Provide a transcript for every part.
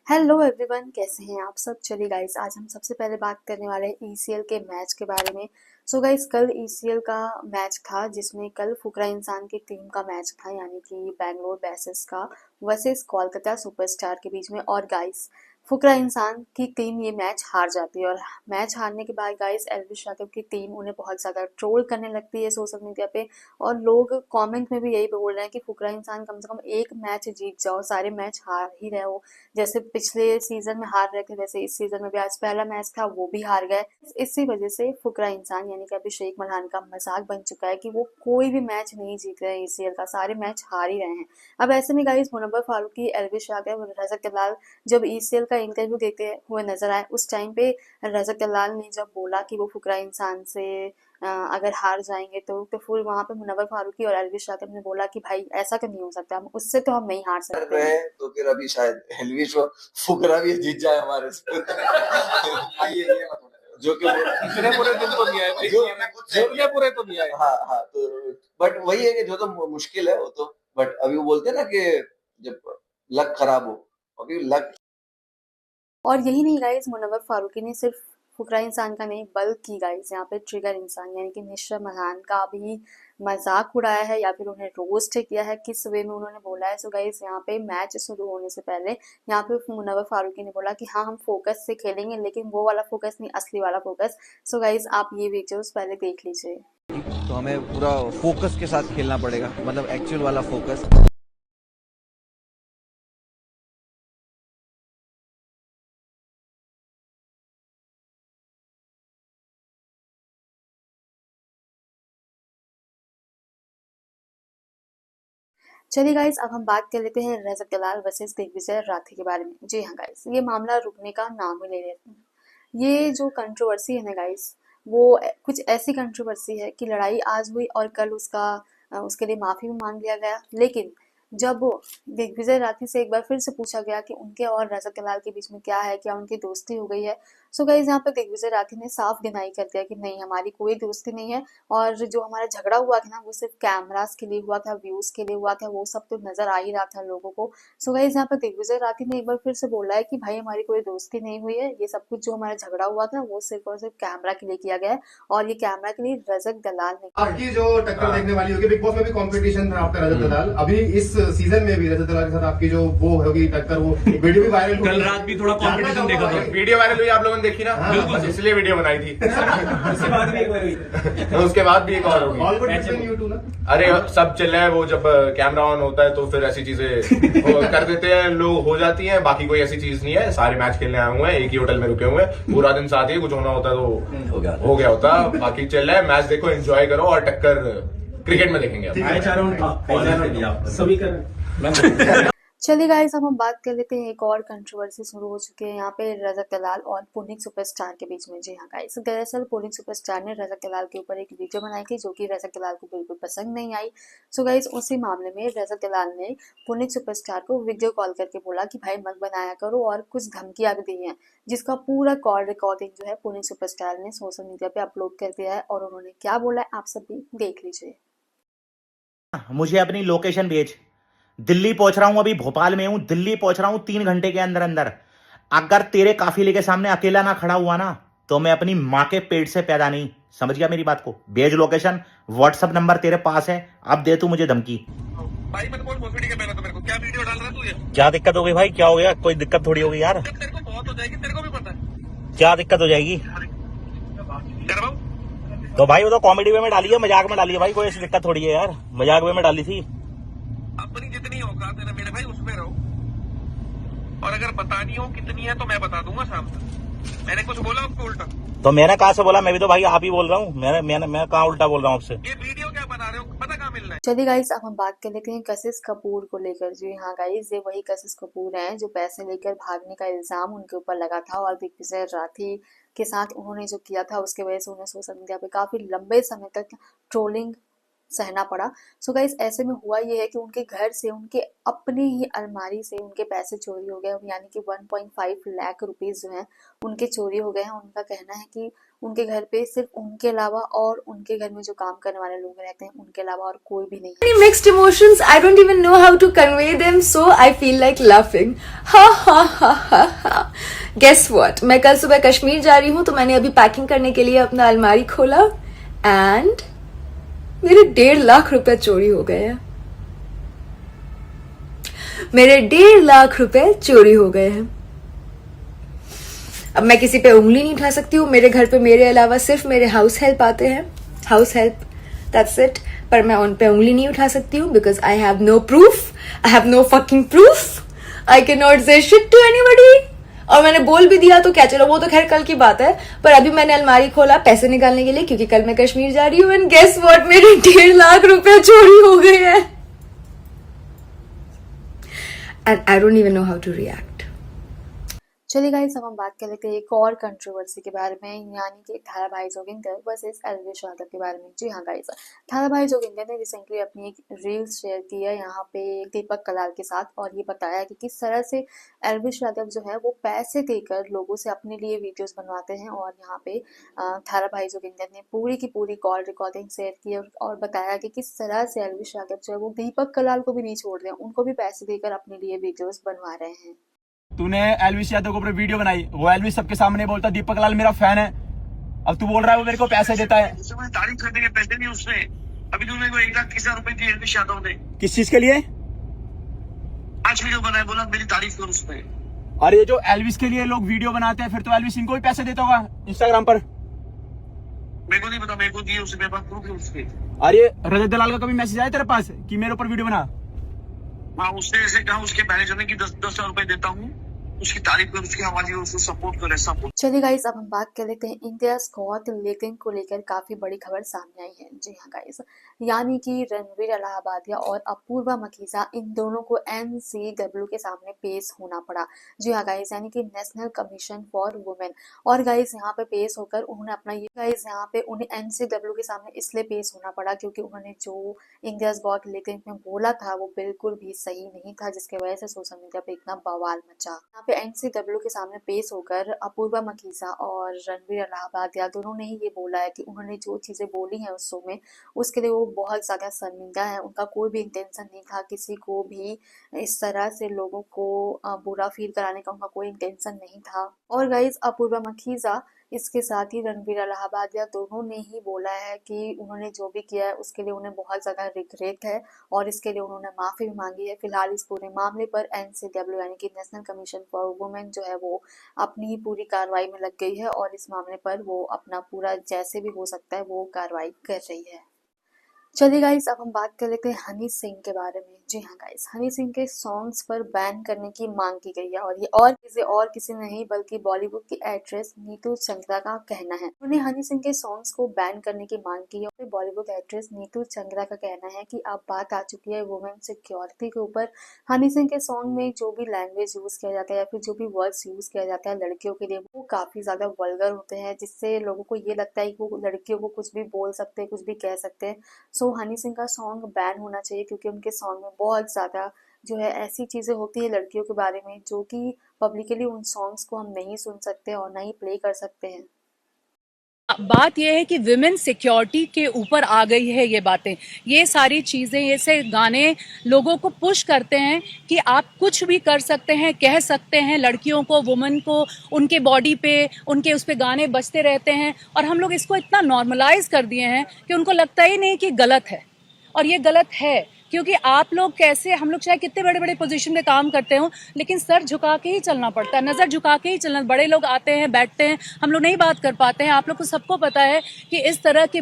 Hello everyone, कैसे हैं आप सब। चलिए गाइस, आज हम सबसे पहले बात करने वाले हैं ईसीएल के मैच के बारे में। सो गाइस, कल ईसीएल का मैच था जिसमें कल फुकरा इंसान की टीम का मैच था, यानी कि बैंगलोर बैसेस का वर्सेस कोलकाता सुपरस्टार के बीच में। और गाइस, फुकरा इंसान की टीम ये मैच हार जाती है और मैच हारने के बाद गाइस एल्विश यादव की टीम उन्हें बहुत ज़्यादा ट्रोल करने लगती है सोशल मीडिया पे। और लोग कमेंट में भी यही बोल रहे हैं कि फुकरा इंसान कम से कम एक मैच जीत जाओ, सारे मैच हार ही रहे हो। जैसे पिछले सीजन में हार रहे थे वैसे इस सीजन में भी आज पहला मैच था वो भी हार गए। इसी वजह से फुकरा इंसान यानी कि अभिषेक मल्हान का मजाक बन चुका है कि वो कोई भी मैच नहीं जीत रहे हैं, ईसीएल का सारे मैच हार ही रहे हैं। अब ऐसे में गाइस मुनव्वर फारूकी, एल्विश यादव, रजत दलाल जब ईसीएल का इंटरव्यू देते हुए नजर आए उस टाइम पे रजत दलाल ने जब बोला कि वो फुकरा इंसान से अगर हार जाएंगे तो फिर वहां पे मुनव्वर फारूकी और एल्विश यादव ने बोला कि भाई ऐसा तो नहीं हो सकता, उससे तो हम नहीं हार सकते हैं। रहे तो फिर अभी शायद एलविश और फुकरा भी जीत जाए हमारे से। जो कि इतने पूरे दिन तो नहीं आए भाई, इतने पूरे तो नहीं आए। हाँ हाँ, तो बट वही है कि जो तो मुश्किल है वो तो, बट अभी वो बोलते हैं ना कि जब लक खराब हो, अभी लक। और यही नहीं गाइस, मुनव्वर फारूकी ने सिर्फ फुकरा इंसान का नहीं बल्कि गाइस यहाँ पे ट्रिगर इंसान यानी कि निशा मल्हान का भी मजाक उड़ाया है या फिर उन्हें रोस्ट किया है, किस वे में उन्होंने बोला है। सो गाइस, यहाँ पे मैच शुरू होने से पहले यहाँ पे मुनव्वर फारूकी ने बोला कि हाँ हम फोकस से खेलेंगे, लेकिन वो वाला फोकस नहीं, असली वाला फोकस। सो गाइस, आप ये वीडियोस पहले देख लीजिए। तो हमें पूरा फोकस के साथ खेलना पड़ेगा, मतलब एक्चुअल वाला फोकस। चलिए गाइस, अब हम बात कर लेते हैं रजत दलाल वर्सेस दिग्विजय राठी के बारे में। जी हाँ गाइस, ये मामला रुकने का नाम ही नहीं लेता। ये जो कंट्रोवर्सी है ना गाइस, वो कुछ ऐसी कंट्रोवर्सी है कि लड़ाई आज हुई और कल उसके लिए माफी भी मांग लिया गया। लेकिन जब दिग्विजय राठी से एक बार फिर से पूछा गया कि उनके और रजत दलाल के बीच में क्या है, क्या उनकी दोस्ती हो गई है, सो गाइस यहाँ पर दिग्विजय राठी ने साफ डिनाई कर दिया कि नहीं, हमारी कोई दोस्ती नहीं है। और जो हमारा झगड़ा हुआ था ना, वो सिर्फ कैमरास के लिए हुआ था, व्यूज के लिए हुआ था, वो सब तो नजर आ ही रहा था लोगों को। सो गाइस यहाँ पर दिग्विजय राठी ने एक बार फिर से बोला है कि भाई हमारी कोई दोस्ती नहीं हुई है, ये सब कुछ जो हमारा झगड़ा हुआ था वो सिर्फ और सिर्फ कैमरा के लिए किया गया है, और ये कैमरा के लिए रजत दलाल ने। आपकी जो टक्कर देखने वाली होगी, बिग बॉस में भी कंपटीशन था आपका रजत दलाल, अभी इस सीजन में भी रजत दलाल के साथ आपकी जो वो होगी टक्कर, वो वीडियो भी वायरल हुई। कल रात भी थोड़ा कंपटीशन देखा था, वीडियो वायरल हुई, आप लोगों ने देखी ना? बिल्कुल, इसलिए वीडियो बनाई थी। उसके बाद भी एक बार हुई। तो उसके बाद भी एक और होगी। All good between you two ना? अरे सब चल रहा है, वो जब कैमरा ऑन होता है तो फिर ऐसी चीजें वो कर देते हैं लोग, हो जाती हैं। बाकी कोई ऐसी चीज नहीं है, सारे मैच खेलने आए हुए हैं, एक ही होटल में रुके हुए हैं, पूरा दिन साथ ही, कुछ होना होता तो हो गया होता। बाकी चल रहा है, मैच देखो, एंजॉय करो, और टक्कर क्रिकेट में देखेंगे सभी कर। चलिए गाइस, अब हम बात कर लेते हैं, एक और कंट्रोवर्सी शुरू हो चुकी है यहाँ पे रजत दलाल और पुनीत सुपरस्टार के बीच में। जी हाँ गाइस, दरअसल पुनीत सुपरस्टार ने रजत दलाल के ऊपर एक वीडियो बनाई थी जो कि रजत दलाल को बिल्कुल पसंद नहीं आई। सो गाइस, उसी मामले में रजत दलाल ने पुनीत सुपरस्टार को वीडियो कॉल करके बोला कि भाई मत बनाया करो, और कुछ धमकियां भी दी हैं, जिसका पूरा कॉल रिकॉर्डिंग जो है पुनीत सुपरस्टार ने सोशल मीडिया पे अपलोड कर दिया है। और उन्होंने क्या बोला है आप सब भी देख लीजिए। मुझे अपनी लोकेशन भेज। दिल्ली पहुंच रहा हूं, अभी भोपाल में हूं, दिल्ली पहुंच रहा हूं 3 घंटे के अंदर अंदर। अगर तेरे काफिले के सामने अकेला ना खड़ा हुआ ना तो मैं अपनी मां के पेट से पैदा नहीं। समझ गया मेरी बात को? भेज लोकेशन, व्हाट्सएप नंबर तेरे पास है, अब दे तू मुझे धमकी। भाई मत बोल वीडियो पहले तो मेरे को, क्या वीडियो डाल रहा है तू? ये क्या दिक्कत हो गई भाई? क्या हो गया? कोई दिक्कत थोड़ी हो गई यार। तेरे को बहुत हो जाएगी, तेरे को भी पता है। क्या दिक्कत हो जाएगी? तो भाई वो तो कॉमेडी वे में डाली है, मजाक में डाली है भाई, कोई ऐसी दिक्कत थोड़ी है यार, मजाक वे में डाली थी। अपनी जितनी औकात है ना मेरे भाई, उसमें रहो, और अगर बतानी हो कितनी है तो मैं बता दूंगा शाम तक। मैंने कुछ बोला आपको उल्टा? तो मैंने कहा से बोला? मैं भी तो भाई आप ही बोल रहा हूँ, मैं कहाँ उल्टा बोल रहा हूँ आपसे? ये वीडियो क्या बना रहे हो, पता कहाँ मिल रहा है? चलिए गाइस, अब हम बात कर लेते हैं कशिश कपूर को लेकर। जी हाँ गाइस, ये वही कशिश कपूर हैं जो पैसे लेकर भागने का इल्जाम उनके ऊपर लगा था, और दिग्विजय राठी के साथ उन्होंने जो किया था उसके वजह से उन्हें सोशल मीडिया पे काफी लंबे समय तक ट्रोलिंग सहना पड़ा। सो गाइस ऐसे में हुआ ये है कि उनके घर से, उनके अपने ही अलमारी से उनके पैसे चोरी हो गए, यानी कि 1.5 लाख रुपीस जो हैं उनके चोरी हो गए हैं। उनका कहना है कि उनके घर पे सिर्फ उनके अलावा और उनके घर में जो काम करने वाले लोग रहते हैं उनके अलावा और कोई भी नहीं है। Mixed emotions, I don't even know how to convey them, so I feel like laughing. Ha ha ha ha ha. Guess what? मैं कल सुबह कश्मीर जा रही हूँ, तो मैंने अभी पैकिंग करने के लिए अपना अलमारी खोला एंड मेरे 1.5 लाख रुपए चोरी हो गए हैं। मेरे 1.5 लाख रुपए चोरी हो गए हैं। अब मैं किसी पे उंगली नहीं उठा सकती हूँ। मेरे घर पे मेरे अलावा सिर्फ मेरे हाउस हेल्प आते हैं, हाउस हेल्प, दैट्स इट। पर मैं उन पे उंगली नहीं उठा सकती हूँ because I have no proof, I have no fucking proof, I can not say shit to anybody. और मैंने बोल भी दिया तो क्या, चलो वो तो खैर कल की बात है। पर अभी मैंने अलमारी खोला पैसे निकालने के लिए, क्योंकि कल मैं कश्मीर जा रही हूँ एंड गेस व्हाट, मेरे 1.5 लाख रुपए चोरी हो गए हैं and I don't even know how to react. चलिए गाइस अब हम बात कर लेते हैं एक और कंट्रोवर्सी के बारे में, यानी कि थाला भाई जोगिंदर वर्सेस एल्विश यादव के बारे में। जी हाँ गाइस, थाला भाई जोगिंदर ने रिसेंटली अपनी एक रील्स शेयर की है यहाँ पे दीपक कलाल के साथ, और ये बताया कि किस तरह से एल्विश यादव जो है वो पैसे देकर लोगों से अपने लिए वीडियोस बनवाते हैं। और यहाँ पे थाला भाई जोगिंदर ने पूरी की पूरी कॉल रिकॉर्डिंग शेयर की और बताया कि किस तरह से एल्विश यादव जो है वो दीपक कलाल को भी नहीं छोड़ रहे हैं, उनको भी पैसे देकर अपने लिए वीडियोस बनवा रहे हैं। तूने एल्विश यादव के ऊपर वीडियो बनाई, वो एल्विश सबके सामने बोलता दीपक कलाल मेरा फैन है। अब तू बोल रहा है वो मेरे को पैसे देता है। तारीफ करने के पैसे नहीं उसने, अभी तूने को 1,30,000 रुपए दिए एल्विश यादव ने। किस चीज के लिए? आज वीडियो बनाया, बोला मेरी तारीफ कर उसने। अरे ये जो एल्विश के लिए लोग वीडियो बनाते हैं, फिर तो एल्विश इनको भी पैसे देता होगा इंस्टाग्राम पर। मेरे को नहीं पता, मेरे को दिए उसने, मेरे पास प्रूफ है उसके। अरे रजत दलाल का कभी मैसेज आया तेरे पास कि मेरे ऊपर वीडियो बना? हाँ, उसने ऐसे कहा उसके मैनेजर ने कि 10,000 रुपए देता हूँ, उसकी तारीफ कर, उसकी हमारी उसको सपोर्ट कर, ऐसा बोल। चलिए गाइस अब हम बात कर लेते हैं इंडियाज गॉट टैलेंट को लेकर काफी बड़ी खबर सामने आई है। जी हाँ गाइस, यानी कि रणवीर इलाहाबादिया और अपूर्वा मखीजा, इन दोनों को NCW के सामने पेश होना पड़ा। जी हाँ गाइस, यानी कि नेशनल कमीशन फॉर वुमेन। और गाइस यहाँ पे पेश होकर उन्होंने अपना ये, गाइस यहाँ पे उन्हें NCW के सामने इसलिए पेश होना पड़ा क्योंकि उन्होंने जो इंडियाज गॉट टैलेंट में बोला था वो बिल्कुल भी सही नहीं था, जिसकी वजह से सोशल मीडिया पे इतना बवाल मचा। यहाँ पे NCW के सामने पेश होकर अपूर्वा मखीजा और रणवीर इलाहाबादिया दोनों ने ही ये बोला है कि उन्होंने जो चीजें बोली हैं उस शो में, उसके लिए वो बहुत ज्यादा शर्मिंदा है। उनका कोई भी इंटेंशन नहीं था किसी को भी इस तरह से लोगों को बुरा फील कराने का, उनका कोई इंटेंशन नहीं था। और गाइज अपूर्वा मखीजा इसके साथ ही रणवीर इलाहाबादिया दोनों ने ही बोला है कि उन्होंने जो भी किया है उसके लिए उन्हें बहुत ज़्यादा रिग्रेट है और इसके लिए उन्होंने माफ़ी भी मांगी है। फिलहाल इस पूरे मामले पर NCW यानी कि नेशनल कमीशन फॉर वुमेन जो है वो अपनी ही पूरी कार्रवाई में लग गई है और इस मामले पर वो अपना पूरा जैसे भी हो सकता है वो कार्रवाई कर रही है। चलिए गाइस अब हम बात कर लेते हैं हनी सिंह के बारे में। जी हाँ गाइस, हनी सिंह के सॉन्ग्स पर बैन करने की मांग की गई है और ये और किसी नहीं बल्कि बॉलीवुड की एक्ट्रेस नीतू चंद्रा का कहना है। उन्होंने हनी सिंह के सॉन्ग्स को बैन करने की मांग की है और बॉलीवुड एक्ट्रेस नीतू चंद्रा का कहना है कि अब बात आ चुकी है वुमेन सिक्योरिटी के ऊपर। हनी सिंह के सॉन्ग में जो भी लैंग्वेज यूज किया जाता है या फिर जो भी वर्ड्स यूज किया जाता है लड़कियों के लिए वो काफी ज्यादा वल्गर होते हैं, जिससे लोगों को ये लगता है कि वो लड़कियों को कुछ भी बोल सकते हैं, कुछ भी कह सकते हैं। सो हनी सिंह का सॉन्ग बैन होना चाहिए क्योंकि उनके सॉन्ग में बहुत ज़्यादा जो है ऐसी चीज़ें होती है लड़कियों के बारे में जो कि पब्लिकली उन सॉन्ग्स को हम नहीं सुन सकते और नहीं प्ले कर सकते हैं। बात यह है कि विमेन सिक्योरिटी के ऊपर आ गई है ये बातें, ये सारी चीज़ें, ये से गाने लोगों को पुश करते हैं कि आप कुछ भी कर सकते हैं, कह सकते हैं, लड़कियों को, वुमेन को, उनके बॉडी पे, उनके उस पे गाने बजते रहते हैं और हम लोग इसको इतना नॉर्मलाइज कर दिए हैं कि उनको लगता ही नहीं कि गलत है। और ये गलत है क्योंकि आप लोग कैसे, हम लोग चाहे कितने बड़े बड़े पोजीशन पे काम करते हो लेकिन सर झुका के ही चलना पड़ता है, नज़र झुका के ही चलना। बड़े लोग आते हैं, बैठते हैं, हम लोग नहीं बात कर पाते हैं। आप लोग को सबको पता है कि इस तरह के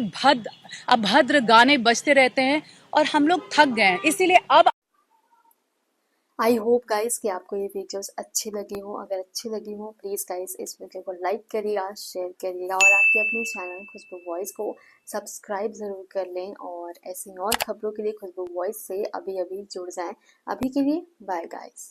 अभद्र गाने बजते रहते हैं और हम लोग थक गए हैं। इसीलिए अब आई होप गाइस कि आपको ये वीडियोस अच्छी लगी हो। अगर अच्छी लगी हो प्लीज़ गाइस इस वीडियो को लाइक करिएगा, शेयर करिएगा और आपके अपने चैनल खुशबू वॉइस को सब्सक्राइब ज़रूर कर लें और ऐसी और खबरों के लिए खुशबू वॉइस से अभी जुड़ जाएं। अभी के लिए बाय गाइस।